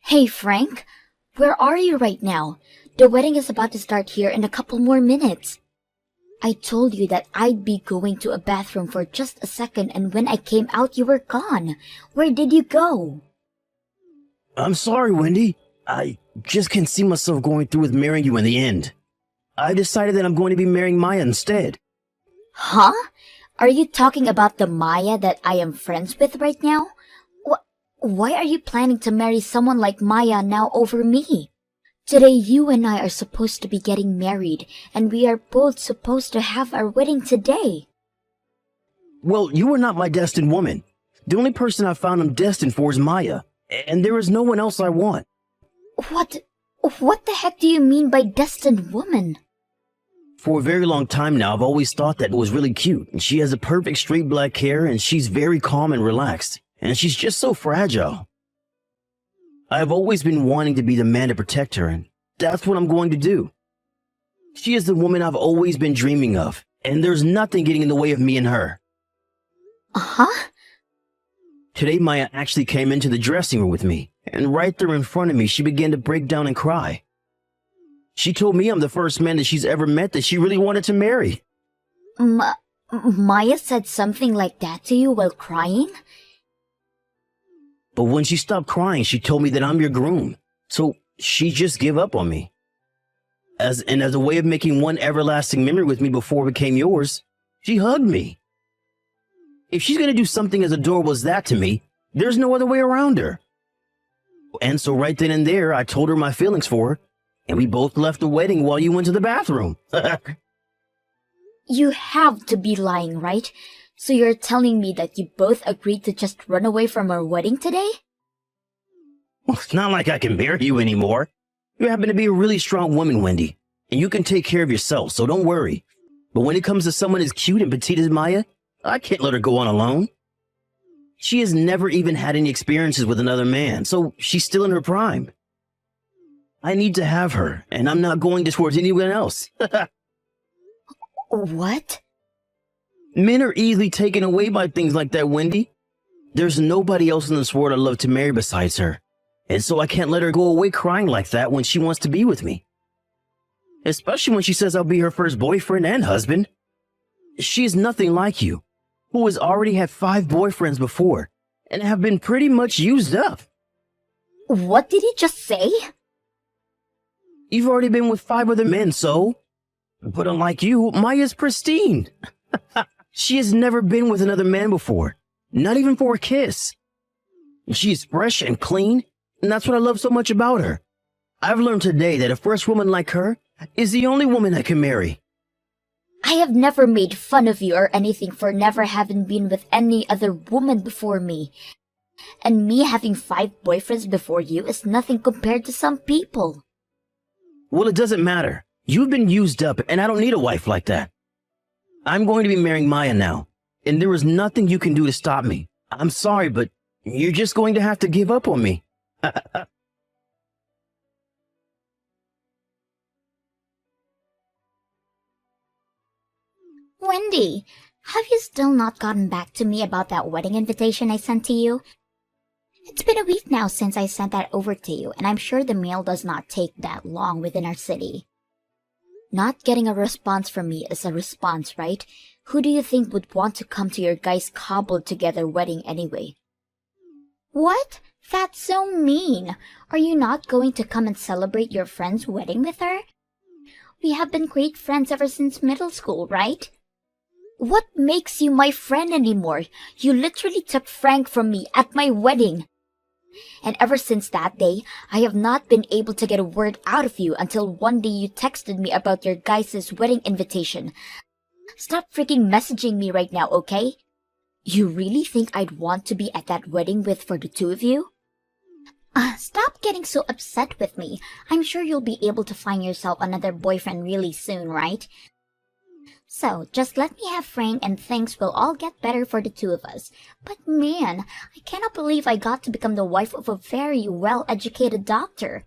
Hey Frank, where are you right now? The wedding is about to start here in a couple more minutes. I told you that I'd be going to a bathroom for just a second, and when I came out you were gone. Where did you go? I'm sorry, Wendy. I just can't see myself going through with marrying you in the end. I decided that I'm going to be marrying Maya instead. Huh? Are you talking about the Maya that I am friends with right now? Why are you planning to marry someone like Maya now over me? Today you and I are supposed to be getting married, and we are both supposed to have our wedding today. Well, you are not my destined woman. The only person I found I'm destined for is Maya, and there is no one else I want. What the heck do you mean by destined woman? For a very long time now, I've always thought that it was really cute. And she has a perfect straight black hair, and she's very calm and relaxed. And she's just so fragile. I've always been wanting to be the man to protect her, and that's what I'm going to do. She is the woman I've always been dreaming of, and there's nothing getting in the way of me and her. Uh-huh? Today, Maya actually came into the dressing room with me, and right there in front of me, she began to break down and cry. She told me I'm the first man that she's ever met that she really wanted to marry. Maya said something like that to you while crying? But when she stopped crying, she told me that I'm your groom. So she just gave up on me. As a way of making one everlasting memory with me before it became yours, she hugged me. If she's going to do something as adorable as that to me, there's no other way around her. And so right then and there, I told her my feelings for her, and we both left the wedding while you went to the bathroom. You have to be lying, right? So you're telling me that you both agreed to just run away from our wedding today? Well, it's not like I can marry you anymore. You happen to be a really strong woman, Wendy, and you can take care of yourself, so don't worry. But when it comes to someone as cute and petite as Maya, I can't let her go on alone. She has never even had any experiences with another man, so she's still in her prime. I need to have her, and I'm not going towards anyone else. What? Men are easily taken away by things like that, Wendy. There's nobody else in this world I'd love to marry besides her, and so I can't let her go away crying like that when she wants to be with me. Especially when she says I'll be her first boyfriend and husband. She is nothing like you, who has already had 5 boyfriends before, and have been pretty much used up. What did he just say? You've already been with 5 other men, so? But unlike you, Maya's pristine. She has never been with another man before, not even for a kiss. She is fresh and clean, and that's what I love so much about her. I've learned today that a first woman like her is the only woman I can marry. I have never made fun of you or anything for never having been with any other woman before me. And me having 5 boyfriends before you is nothing compared to some people. Well, it doesn't matter. You've been used up, and I don't need a wife like that. I'm going to be marrying Maya now, and there is nothing you can do to stop me. I'm sorry, but you're just going to have to give up on me. Wendy, have you still not gotten back to me about that wedding invitation I sent to you? It's been a week now since I sent that over to you, and I'm sure the mail does not take that long within our city. Not getting a response from me is a response, right? Who do you think would want to come to your guys' cobbled-together wedding anyway? What? That's so mean. Are you not going to come and celebrate your friend's wedding with her? We have been great friends ever since middle school, right? What makes you my friend anymore? You literally took Frank from me at my wedding. And ever since that day, I have not been able to get a word out of you until one day you texted me about your guys' wedding invitation. Stop freaking messaging me right now, okay? You really think I'd want to be at that wedding for the 2 of you? Stop getting so upset with me. I'm sure you'll be able to find yourself another boyfriend really soon, right? So, just let me have Frank and things will all get better for the 2 of us. But man, I cannot believe I got to become the wife of a very well-educated doctor.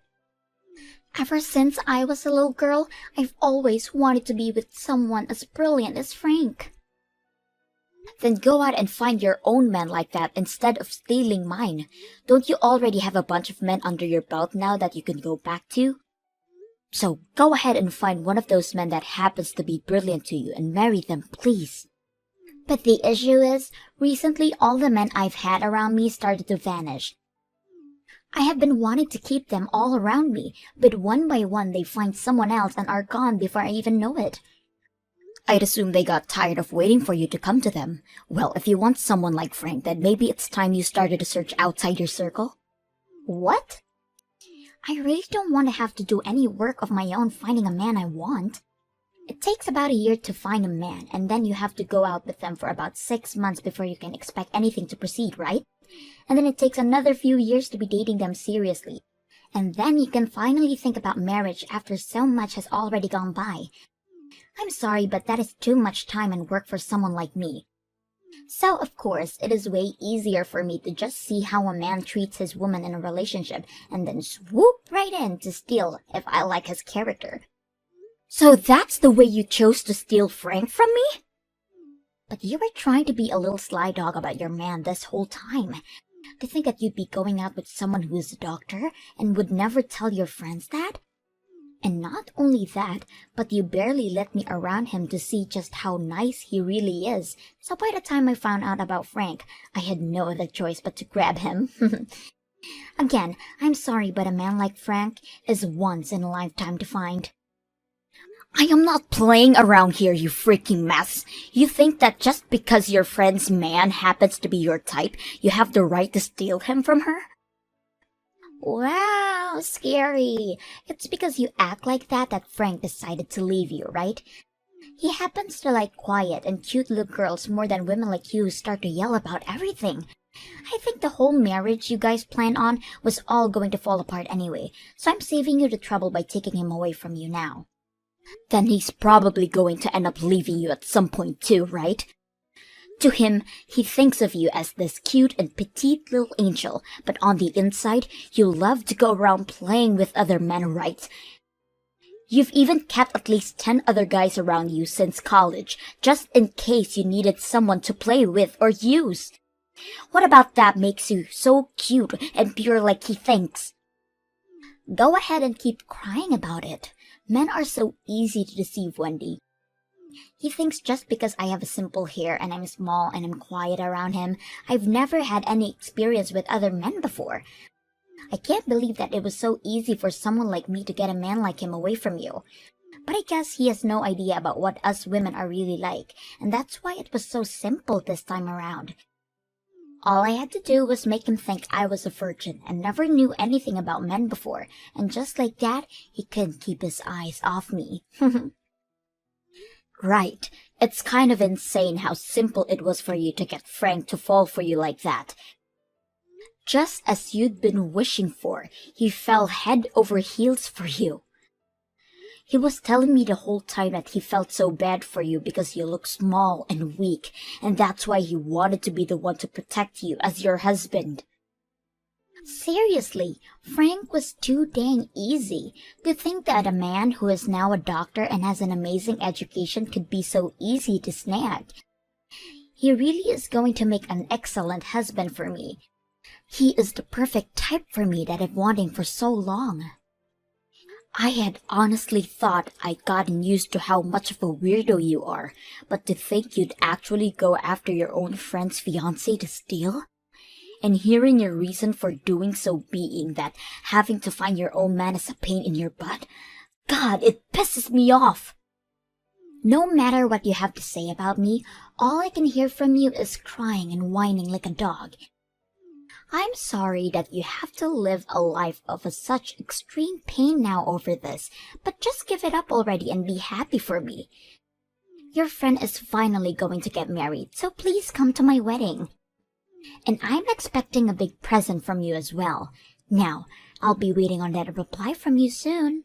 Ever since I was a little girl, I've always wanted to be with someone as brilliant as Frank. Then go out and find your own man like that instead of stealing mine. Don't you already have a bunch of men under your belt now that you can go back to? So go ahead and find one of those men that happens to be brilliant to you and marry them, please. But the issue is, recently all the men I've had around me started to vanish. I have been wanting to keep them all around me, but one by one they find someone else and are gone before I even know it. I'd assume they got tired of waiting for you to come to them. Well, if you want someone like Frank, then maybe it's time you started to search outside your circle. What? I really don't want to have to do any work of my own finding a man I want. It takes about a year to find a man, and then you have to go out with them for about 6 months before you can expect anything to proceed, right? And then it takes another few years to be dating them seriously. And then you can finally think about marriage after so much has already gone by. I'm sorry, but that is too much time and work for someone like me. So, of course, it is way easier for me to just see how a man treats his woman in a relationship and then swoop right in to steal if I like his character. So that's the way you chose to steal Frank from me? But you were trying to be a little sly dog about your man this whole time. To think that you'd be going out with someone who is a doctor and would never tell your friends that? And not only that, but you barely let me around him to see just how nice he really is. So by the time I found out about Frank, I had no other choice but to grab him. Again, I'm sorry, but a man like Frank is once in a lifetime to find. I am not playing around here, you freaking mess. You think that just because your friend's man happens to be your type, you have the right to steal him from her? Wow, scary. It's because you act like that Frank decided to leave you, right? He happens to like quiet and cute little girls more than women like you who start to yell about everything. I think the whole marriage you guys planned on was all going to fall apart anyway, so I'm saving you the trouble by taking him away from you now. Then he's probably going to end up leaving you at some point too, right? To him, he thinks of you as this cute and petite little angel, but on the inside, you love to go around playing with other men, right? You've even kept at least 10 other guys around you since college, just in case you needed someone to play with or use. What about that makes you so cute and pure like he thinks? Go ahead and keep crying about it. Men are so easy to deceive, Wendy. He thinks just because I have a simple hair and I'm small and I'm quiet around him, I've never had any experience with other men before. I can't believe that it was so easy for someone like me to get a man like him away from you. But I guess he has no idea about what us women are really like, and that's why it was so simple this time around. All I had to do was make him think I was a virgin and never knew anything about men before, and just like that, he couldn't keep his eyes off me. Right. It's kind of insane how simple it was for you to get Frank to fall for you like that. Just as you'd been wishing for, he fell head over heels for you. He was telling me the whole time that he felt so bad for you because you look small and weak, and that's why he wanted to be the one to protect you as your husband. Seriously, Frank was too dang easy. To think that a man who is now a doctor and has an amazing education could be so easy to snag. He really is going to make an excellent husband for me. He is the perfect type for me that I've wanting for so long. I had honestly thought I'd gotten used to how much of a weirdo you are, but to think you'd actually go after your own friend's fiancé to steal? And hearing your reason for doing so being that having to find your own man is a pain in your butt, God, it pisses me off. No matter what you have to say about me, all I can hear from you is crying and whining like a dog. I'm sorry that you have to live a life of such extreme pain now over this, but just give it up already and be happy for me. Your friend is finally going to get married, so please come to my wedding. And I'm expecting a big present from you as well. Now, I'll be waiting on that reply from you soon.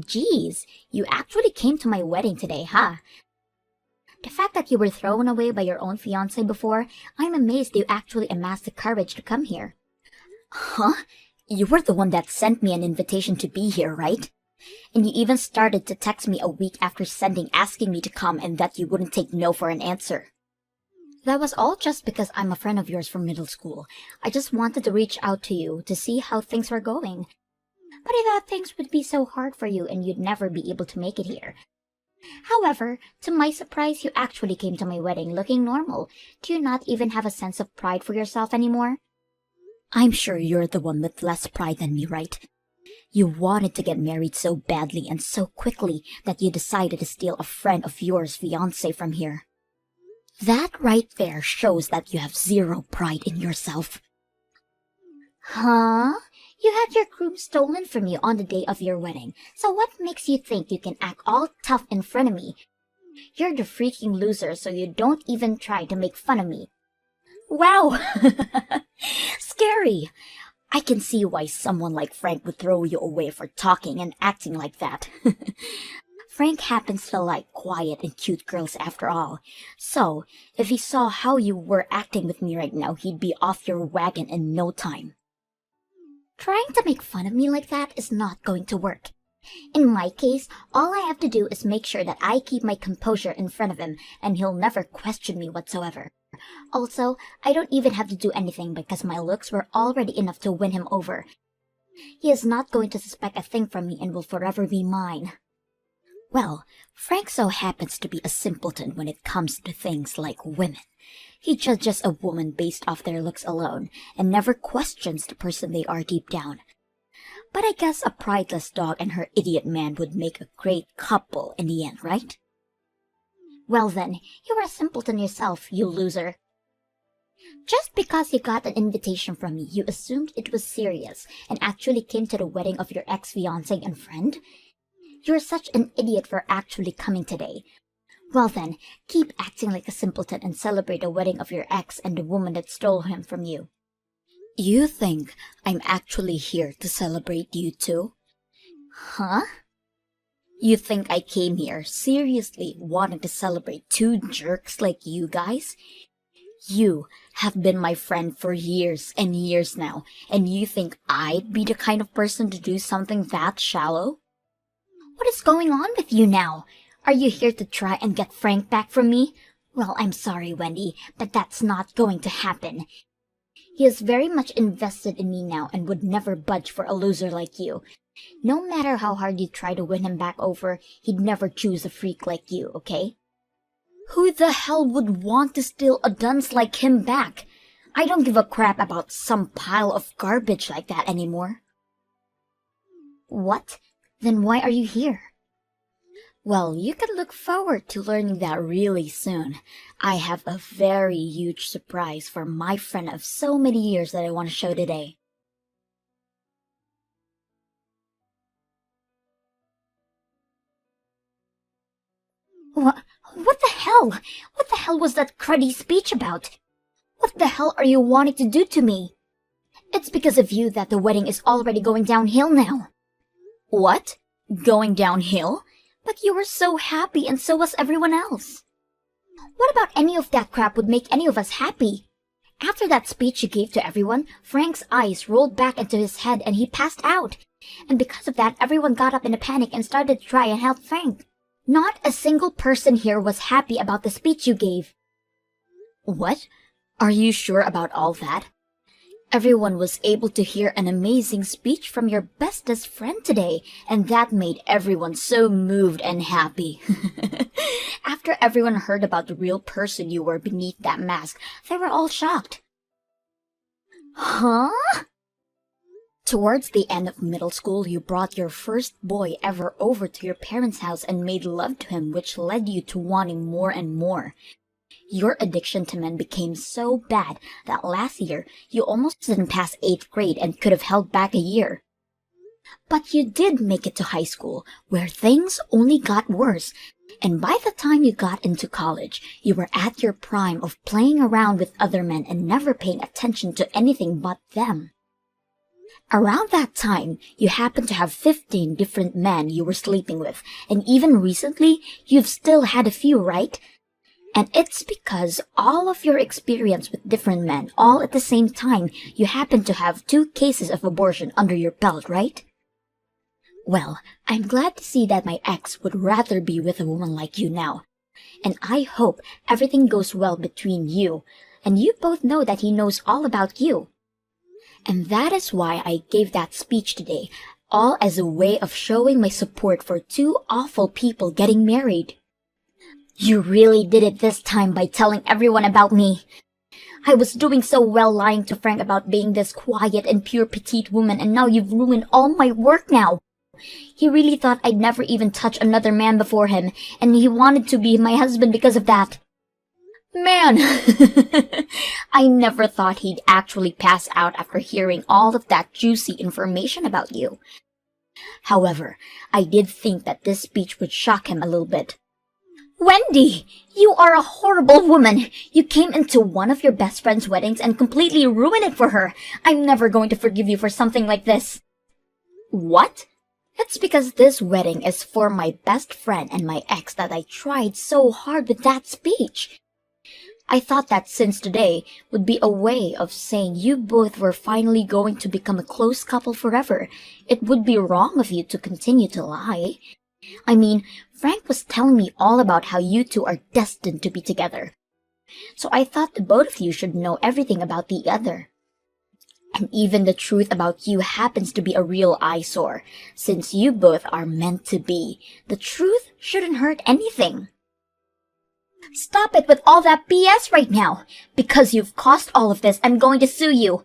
Geez, you actually came to my wedding today, huh? The fact that you were thrown away by your own fiancé before, I'm amazed you actually amassed the courage to come here. Huh? You were the one that sent me an invitation to be here, right? And you even started to text me a week after sending asking me to come and that you wouldn't take no for an answer. That was all just because I'm a friend of yours from middle school. I just wanted to reach out to you to see how things were going. But I thought things would be so hard for you and you'd never be able to make it here. However, to my surprise, you actually came to my wedding looking normal. Do you not even have a sense of pride for yourself anymore? I'm sure you're the one with less pride than me, right? You wanted to get married so badly and so quickly that you decided to steal a friend of yours' fiancé from here. That right there shows that you have zero pride in yourself. Huh? You had your groom stolen from you on the day of your wedding, so what makes you think you can act all tough in front of me? You're the freaking loser, so you don't even try to make fun of me. Wow! Scary! I can see why someone like Frank would throw you away for talking and acting like that. Frank happens to like quiet and cute girls after all. So, if he saw how you were acting with me right now, he'd be off your wagon in no time. Trying to make fun of me like that is not going to work. In my case, all I have to do is make sure that I keep my composure in front of him, and he'll never question me whatsoever. Also, I don't even have to do anything because my looks were already enough to win him over. He is not going to suspect a thing from me and will forever be mine. Well, Frank so happens to be a simpleton when it comes to things like women. He judges a woman based off their looks alone, and never questions the person they are deep down. But I guess a prideless dog and her idiot man would make a great couple in the end, right? Well then, you're a simpleton yourself, you loser. Just because you got an invitation from me, you assumed it was serious, and actually came to the wedding of your ex-fiancé and friend? You're such an idiot for actually coming today. Well then, keep acting like a simpleton and celebrate the wedding of your ex and the woman that stole him from you. You think I'm actually here to celebrate you too? Huh? You think I came here seriously wanting to celebrate two jerks like you guys? You have been my friend for years and years now, and you think I'd be the kind of person to do something that shallow? What is going on with you now? Are you here to try and get Frank back from me? Well, I'm sorry, Wendy, but that's not going to happen. He is very much invested in me now and would never budge for a loser like you. No matter how hard you try to win him back over, he'd never choose a freak like you, okay? Who the hell would want to steal a dunce like him back? I don't give a crap about some pile of garbage like that anymore. What? Then why are you here? Well, you can look forward to learning that really soon. I have a very huge surprise for my friend of so many years that I want to show today. What the hell? What the hell was that cruddy speech about? What the hell are you wanting to do to me? It's because of you that the wedding is already going downhill now. What? Going downhill? But you were so happy and so was everyone else. What about any of that crap would make any of us happy? After that speech you gave to everyone, Frank's eyes rolled back into his head and he passed out. And because of that, everyone got up in a panic and started to try and help Frank. Not a single person here was happy about the speech you gave. What? Are you sure about all that? Everyone was able to hear an amazing speech from your bestest friend today, and that made everyone so moved and happy. After everyone heard about the real person you were beneath that mask, they were all shocked. Huh? Towards the end of middle school, you brought your first boy ever over to your parents' house and made love to him, which led you to wanting more and more. Your addiction to men became so bad that last year you almost didn't pass 8th grade and could have held back a year. But you did make it to high school, where things only got worse, and by the time you got into college, you were at your prime of playing around with other men and never paying attention to anything but them. Around that time, you happened to have 15 different men you were sleeping with, and even recently, you've still had a few, right? And it's because all of your experience with different men all at the same time, you happen to have 2 cases of abortion under your belt, right? Well, I'm glad to see that my ex would rather be with a woman like you now. And I hope everything goes well between you, and you both know that he knows all about you. And that is why I gave that speech today, all as a way of showing my support for two awful people getting married. You really did it this time by telling everyone about me. I was doing so well lying to Frank about being this quiet and pure petite woman, and now you've ruined all my work now. He really thought I'd never even touch another man before him, and he wanted to be my husband because of that. Man, I never thought he'd actually pass out after hearing all of that juicy information about you. However, I did think that this speech would shock him a little bit. Wendy, you are a horrible woman. You came into one of your best friend's weddings and completely ruined it for her. I'm never going to forgive you for something like this. What? It's because this wedding is for my best friend and my ex that I tried so hard with that speech. I thought that since today would be a way of saying you both were finally going to become a close couple forever, it would be wrong of you to continue to lie. I mean, Frank was telling me all about how you two are destined to be together. So I thought the both of you should know everything about the other. And even the truth about you happens to be a real eyesore. Since you both are meant to be, the truth shouldn't hurt anything. Stop it with all that BS right now. Because you've caused all of this, I'm going to sue you.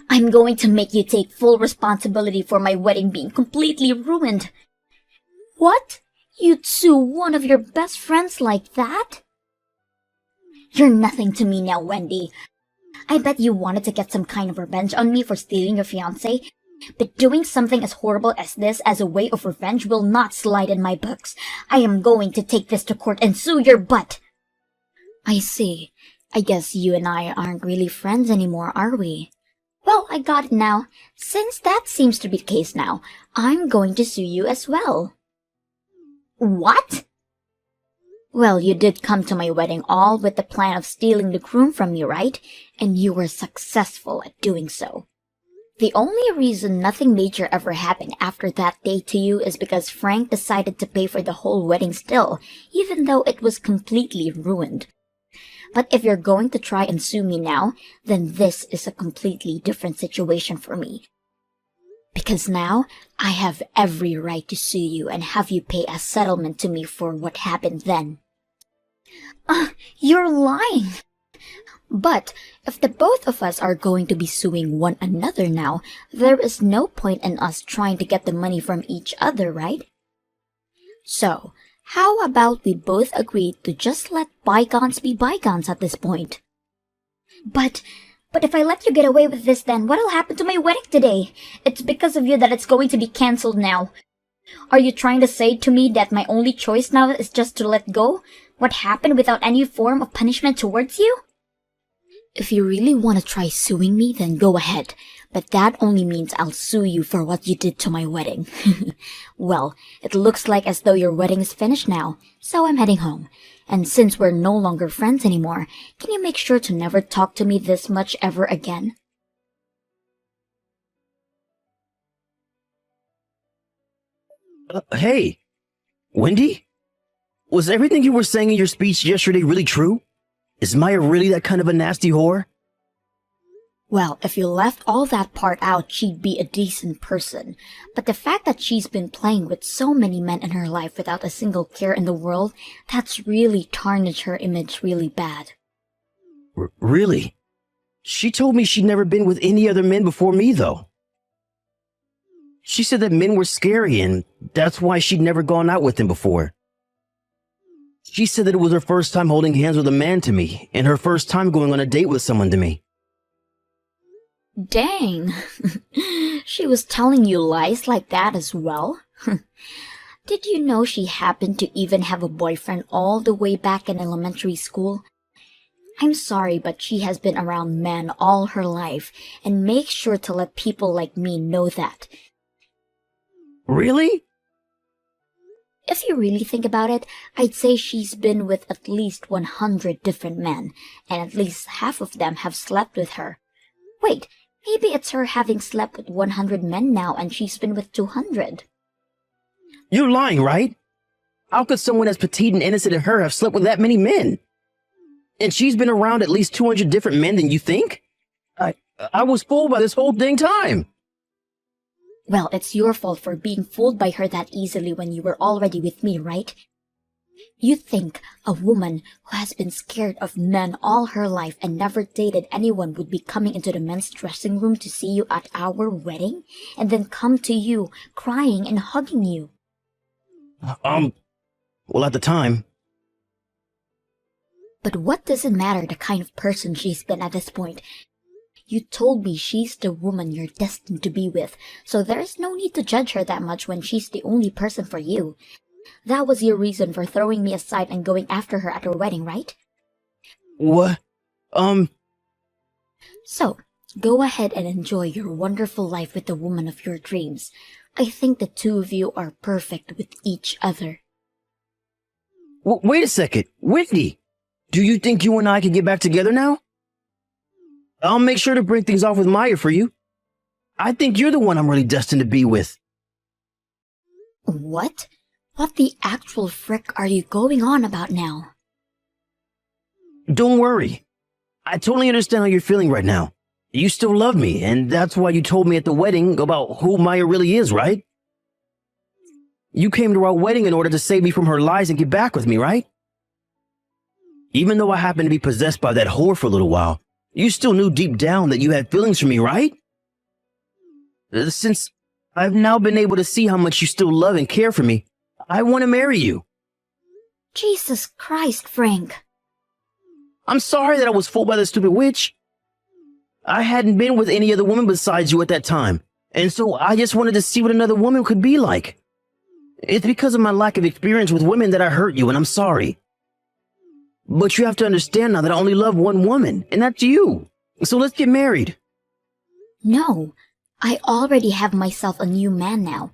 I'm going to make you take full responsibility for my wedding being completely ruined. What? You'd sue one of your best friends like that? You're nothing to me now, Wendy. I bet you wanted to get some kind of revenge on me for stealing your fiancé, but doing something as horrible as this as a way of revenge will not slide in my books. I am going to take this to court and sue your butt. I see. I guess you and I aren't really friends anymore, are we? Well, I got it now. Since that seems to be the case now, I'm going to sue you as well. What? Well, you did come to my wedding all with the plan of stealing the groom from me, right? And you were successful at doing so. The only reason nothing major ever happened after that day to you is because Frank decided to pay for the whole wedding still, even though it was completely ruined. But if you're going to try and sue me now, then this is a completely different situation for me. Because now, I have every right to sue you and have you pay a settlement to me for what happened then. You're lying! But if the both of us are going to be suing one another now, there is no point in us trying to get the money from each other, right? So, how about we both agree to just let bygones be bygones at this point? But if I let you get away with this, then what'll happen to my wedding today? It's because of you that it's going to be cancelled now. Are you trying to say to me that my only choice now is just to let go what happened without any form of punishment towards you? If you really want to try suing me, then go ahead. But that only means I'll sue you for what you did to my wedding. Well, it looks like as though your wedding is finished now, so I'm heading home. And since we're no longer friends anymore, can you make sure to never talk to me this much ever again? Hey, Wendy? Was everything you were saying in your speech yesterday really true? Is Maya really that kind of a nasty whore? Well, if you left all that part out, she'd be a decent person. But the fact that she's been playing with so many men in her life without a single care in the world, that's really tarnished her image really bad. Really? She told me she'd never been with any other men before me, though. She said that men were scary, and that's why she'd never gone out with them before. She said that it was her first time holding hands with a man to me, and her first time going on a date with someone to me. Dang. She was telling you lies like that as well? Did you know she happened to even have a boyfriend all the way back in elementary school? I'm sorry, but she has been around men all her life, and makes sure to let people like me know that. Really? If you really think about it, I'd say she's been with at least 100 different men, and at least half of them have slept with her. Wait, maybe it's her having slept with 100 men now and she's been with 200. You're lying, right? How could someone as petite and innocent as her have slept with that many men? And she's been around at least 200 different men than you think? I was fooled by this whole dang time. Well, it's your fault for being fooled by her that easily when you were already with me, right? You think a woman who has been scared of men all her life and never dated anyone would be coming into the men's dressing room to see you at our wedding and then come to you crying and hugging you? Well, at the time. But what does it matter the kind of person she's been at this point? You told me she's the woman you're destined to be with, so there's no need to judge her that much when she's the only person for you. That was your reason for throwing me aside and going after her at her wedding, right? What? So, go ahead and enjoy your wonderful life with the woman of your dreams. I think the two of you are perfect with each other. Wait a second. Whitney, do you think you and I can get back together now? I'll make sure to break things off with Maya for you. I think you're the one I'm really destined to be with. What? What the actual frick are you going on about now? Don't worry. I totally understand how you're feeling right now. You still love me, and that's why you told me at the wedding about who Maya really is, right? You came to our wedding in order to save me from her lies and get back with me, right? Even though I happened to be possessed by that whore for a little while, you still knew deep down that you had feelings for me, right? Since I've now been able to see how much you still love and care for me, I want to marry you. Jesus Christ, Frank. I'm sorry that I was fooled by the stupid witch. I hadn't been with any other woman besides you at that time, and so I just wanted to see what another woman could be like. It's because of my lack of experience with women that I hurt you, and I'm sorry. But you have to understand now that I only love one woman, and that's you. So let's get married. No, I already have myself a new man now.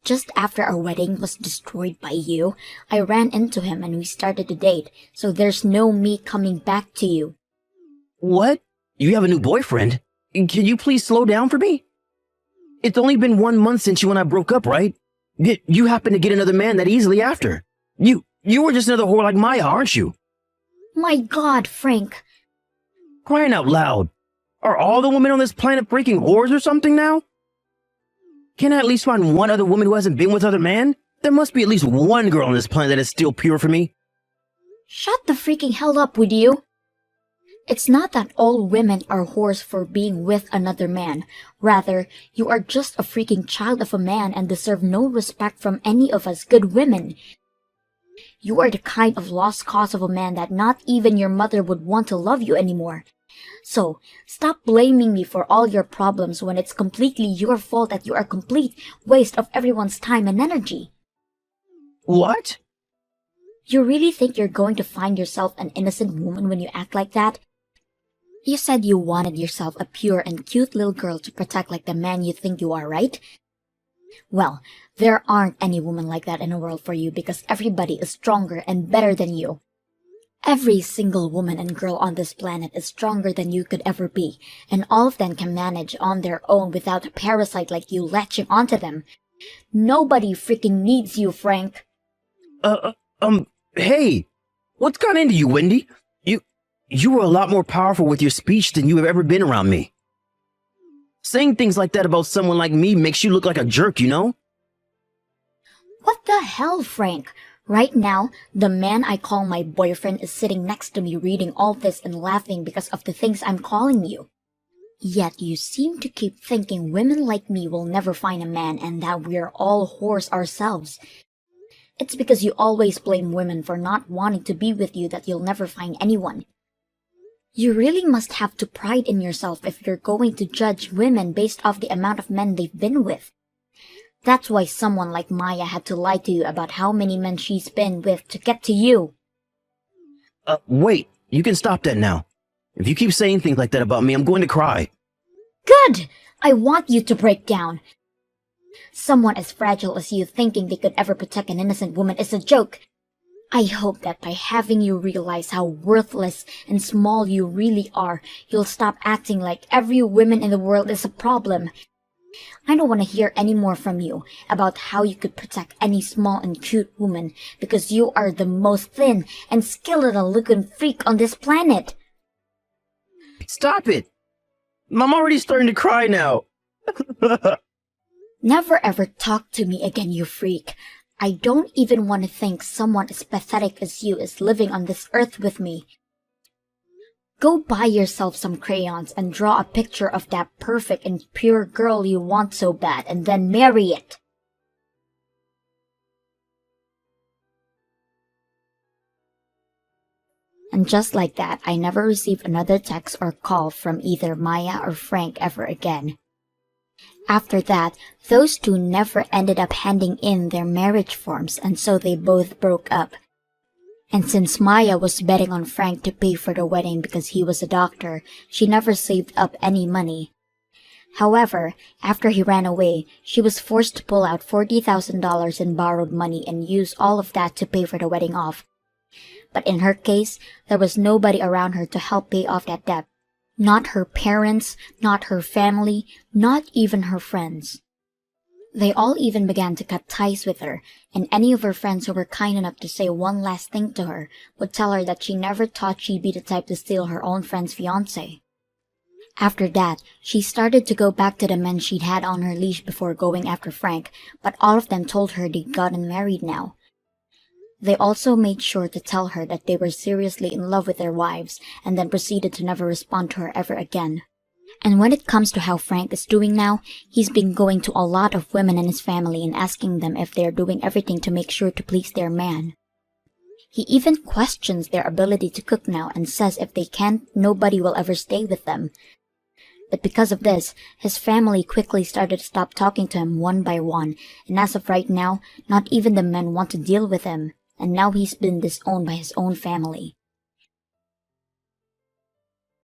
Just after our wedding was destroyed by you, I ran into him and we started to date, so there's no me coming back to you. What? You have a new boyfriend? Can you please slow down for me? It's only been 1 month since you and I broke up, right? Yet you happened to get another man that easily after. You were just another whore like Maya, aren't you? My God, Frank. Crying out loud. Are all the women on this planet freaking whores or something now? Can I at least find one other woman who hasn't been with other men? There must be at least one girl on this planet that is still pure for me. Shut the freaking hell up, would you? It's not that all women are whores for being with another man. Rather, you are just a freaking child of a man and deserve no respect from any of us good women. You are the kind of lost cause of a man that not even your mother would want to love you anymore. So, stop blaming me for all your problems when it's completely your fault that you are a complete waste of everyone's time and energy. What? You really think you're going to find yourself an innocent woman when you act like that? You said you wanted yourself a pure and cute little girl to protect like the man you think you are, right? Well, there aren't any women like that in the world for you because everybody is stronger and better than you. Every single woman and girl on this planet is stronger than you could ever be, and all of them can manage on their own without a parasite like you latching onto them. Nobody freaking needs you, Frank. Hey, what's got into you, Wendy? You were a lot more powerful with your speech than you have ever been around me. Saying things like that about someone like me makes you look like a jerk, you know? What the hell, Frank? Right now, the man I call my boyfriend is sitting next to me reading all this and laughing because of the things I'm calling you. Yet you seem to keep thinking women like me will never find a man and that we're all whores ourselves. It's because you always blame women for not wanting to be with you that you'll never find anyone. You really must have to pride in yourself if you're going to judge women based off the amount of men they've been with. That's why someone like Maya had to lie to you about how many men she's been with to get to you. Wait, you can stop that now. If you keep saying things like that about me, I'm going to cry. Good! I want you to break down. Someone as fragile as you thinking they could ever protect an innocent woman is a joke. I hope that by having you realize how worthless and small you really are, you'll stop acting like every woman in the world is a problem. I don't want to hear any more from you about how you could protect any small and cute woman because you are the most thin and skeletal-looking freak on this planet. Stop it! I'm already starting to cry now. Never ever talk to me again, you freak. I don't even want to think someone as pathetic as you is living on this earth with me. Go buy yourself some crayons and draw a picture of that perfect and pure girl you want so bad and then marry it. And just like that, I never received another text or call from either Maya or Frank ever again. After that, those two never ended up handing in their marriage forms, and so they both broke up. And since Maya was betting on Frank to pay for the wedding because he was a doctor, she never saved up any money. However, after he ran away, she was forced to pull out $40,000 in borrowed money and use all of that to pay for the wedding off. But in her case, there was nobody around her to help pay off that debt. Not her parents, not her family, not even her friends. They all even began to cut ties with her, and any of her friends who were kind enough to say one last thing to her would tell her that she never thought she'd be the type to steal her own friend's fiancé. After that, she started to go back to the men she'd had on her leash before going after Frank, but all of them told her they'd gotten married now. They also made sure to tell her that they were seriously in love with their wives, and then proceeded to never respond to her ever again. And when it comes to how Frank is doing now, he's been going to a lot of women in his family and asking them if they're doing everything to make sure to please their man. He even questions their ability to cook now and says if they can't, nobody will ever stay with them. But because of this, his family quickly started to stop talking to him one by one, and as of right now, not even the men want to deal with him, and now he's been disowned by his own family.